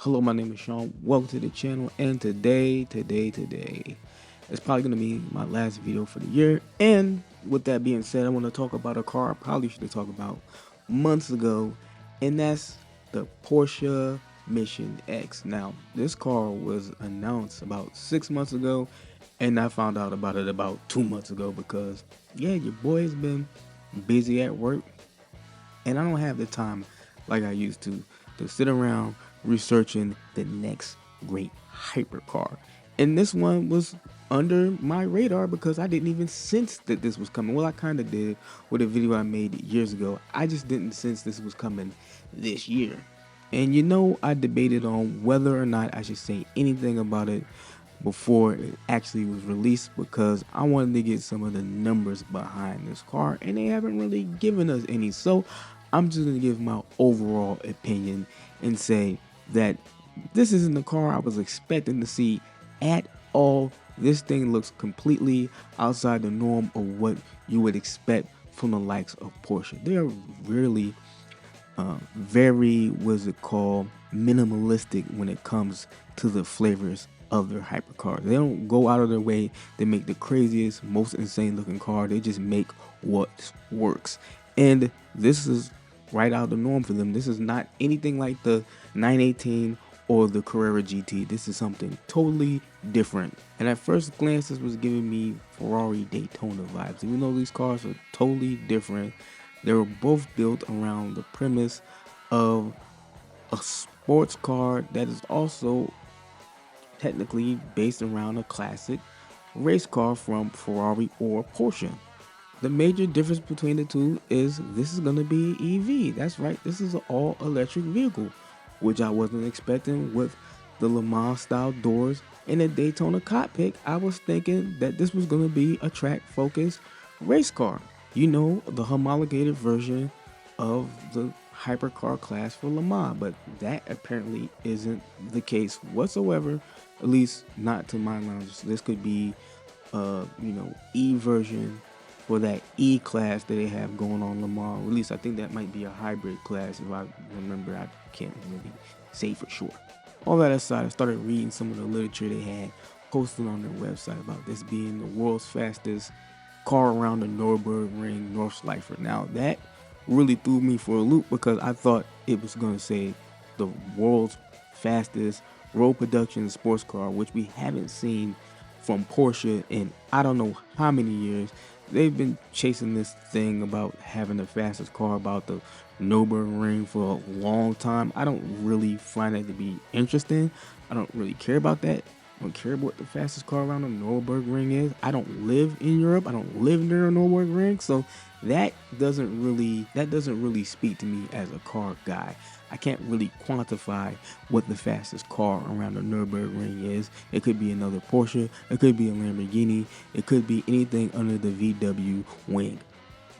Hello, my name is Sean. Welcome to the channel. And today, it's probably gonna be my last video for the year. And with that being said, I want to talk about a car I probably should have talked about months ago, and that's the Porsche Mission X. Now, this car was announced about 6 months ago, and I found out about it about 2 months ago because yeah, your boy's been busy at work and I don't have the time like I used to sit around researching the next great hypercar. And this one was under my radar because I didn't even sense that this was coming. Well, I kind of did with a video I made years ago. I just didn't sense this was coming this year. And I debated on whether or not I should say anything about it before it actually was released because I wanted to get some of the numbers behind this car and they haven't really given us any. So I'm just going to give my overall opinion and say that this isn't the car I was expecting to see at all. This thing looks completely outside the norm of what you would expect from the likes of Porsche. They are really very, what's it called, minimalistic when it comes to the flavors of their hypercars. They don't go out of their way to make the craziest, most insane looking car. They just make what works. And this is right out of the norm for them. This is not anything like the 918 or the Carrera GT. This is something totally different. And at first glance, this was giving me Ferrari Daytona vibes. Even though these cars are totally different, they were both built around the premise of a sports car that is also technically based around a classic race car from Ferrari or Porsche. The major difference between the two is this is going to be EV. That's right, this is an all electric vehicle, which I wasn't expecting with the Le Mans style doors and a Daytona cockpit. I was thinking that this was going to be a track focused race car. The homologated version of the hypercar class for Le Mans, but that apparently isn't the case whatsoever, at least not to my knowledge. This could be E version for that E class that they have going on Le Mans. At least I think that might be a hybrid class if I remember. I can't really say for sure. All that aside, I started reading some of the literature they had posted on their website about this being the world's fastest car around the Nürburgring Nordschleife. Now that really threw me for a loop because I thought it was going to say the world's fastest road production sports car, which we haven't seen from Porsche in I don't know how many years. They've been chasing this thing about having the fastest car about the Nürburgring for a long time. I don't really find that to be interesting. I don't really care about that. I don't care what the fastest car around the Nürburgring is. I don't live in Europe. I don't live near a Nürburgring, so that doesn't really speak to me as a car guy. I can't really quantify what the fastest car around the Nürburgring is. It could be another Porsche, it could be a Lamborghini, it could be anything under the VW wing.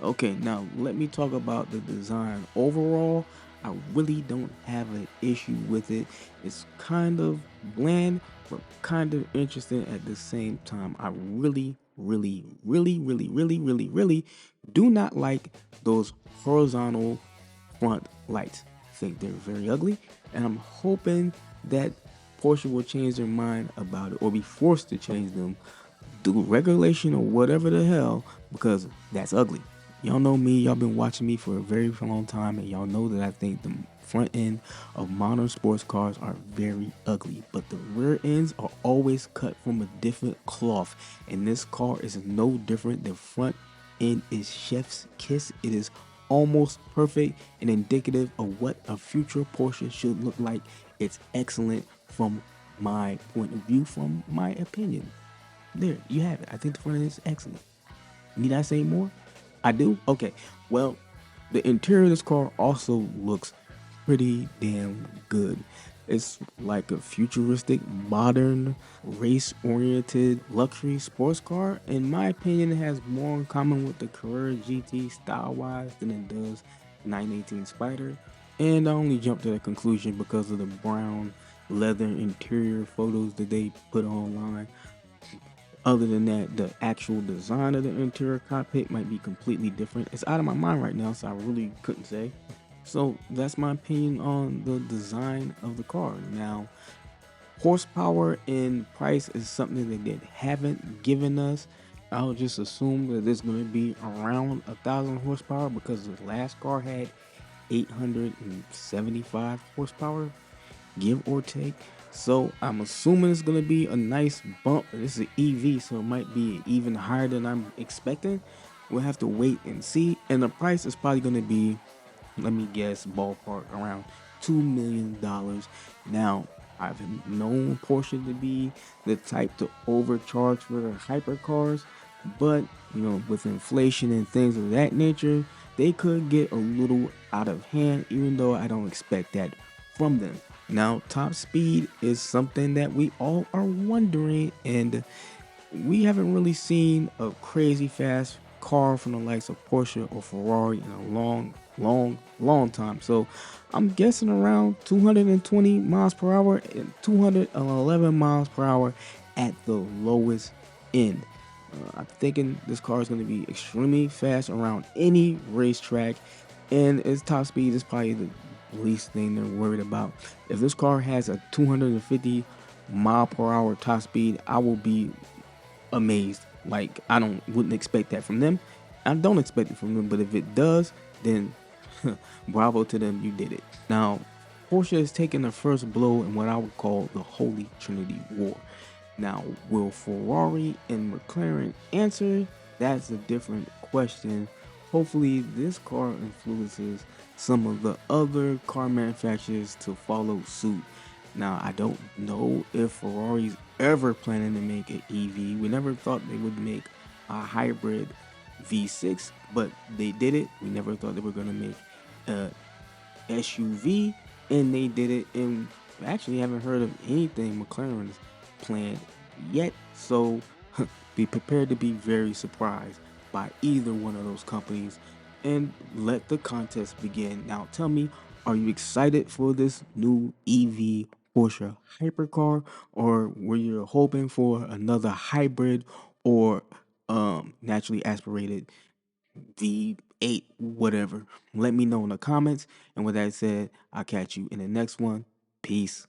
Okay, now let me talk about the design. Overall, I really don't have an issue with it. It's kind of bland, but kind of interesting at the same time. I really do not like those horizontal front lights. I think they're very ugly, and I'm hoping that Porsche will change their mind about it or be forced to change them through regulation or whatever the hell, because that's ugly. Y'all know me, y'all been watching me for a very long time, and y'all know that I think the front end of modern sports cars are very ugly, but the rear ends are always cut from a different cloth, and this car is no different. The front end is chef's kiss. It is almost perfect and indicative of what a future Porsche should look like. It's excellent from my point of view, from my opinion. There, you have it. I think the front end is excellent. Need I say more? I do? Okay. Well, the interior of this car also looks pretty damn good. It's like a futuristic, modern, race-oriented luxury sports car. In my opinion, it has more in common with the Carrera GT style-wise than it does 918 Spider. And I only jumped to that conclusion because of the brown leather interior photos that they put online. Other than that, the actual design of the interior cockpit might be completely different. It's out of my mind right now, so I really couldn't say. So that's my opinion on the design of the car. Now, horsepower and price is something that they haven't given us. I'll just assume that it's going to be around 1,000 horsepower because the last car had 875 horsepower, give or take. So I'm assuming it's gonna be a nice bump. This is an EV, so it might be even higher than I'm expecting. We'll have to wait and see. And the price is probably gonna be, let me guess, ballpark around $2 million. Now, I've known Porsche to be the type to overcharge for their hypercars, but with inflation and things of that nature, they could get a little out of hand, even though I don't expect that from them. Now, top speed is something that we all are wondering, and we haven't really seen a crazy fast car from the likes of Porsche or Ferrari in a long time. So I'm guessing around 220 miles per hour and 211 miles per hour at the lowest end. I'm thinking this car is going to be extremely fast around any racetrack, and its top speed is probably the least thing they're worried about. If this car has a 250 mile per hour top speed, I will be amazed. Like, I don't wouldn't expect that from them. I don't expect it from them, but if it does, then bravo to them, you did it. Now, Porsche has taken the first blow in what I would call the Holy Trinity War. Now, will Ferrari and McLaren answer? That's a different question. Hopefully, this car influences some of the other car manufacturers to follow suit. Now, I don't know if Ferrari's ever planning to make an EV. We never thought they would make a hybrid V6, but they did it. We never thought they were going to make a SUV, and they did it. And we actually haven't heard of anything McLaren's planned yet. So be prepared to be very surprised by either one of those companies, and let the contest begin. Now, tell me, are you excited for this new EV Porsche hypercar, or were you hoping for another hybrid or naturally aspirated V8, whatever? Let me know in the comments. And with that said, I'll catch you in the next one. Peace.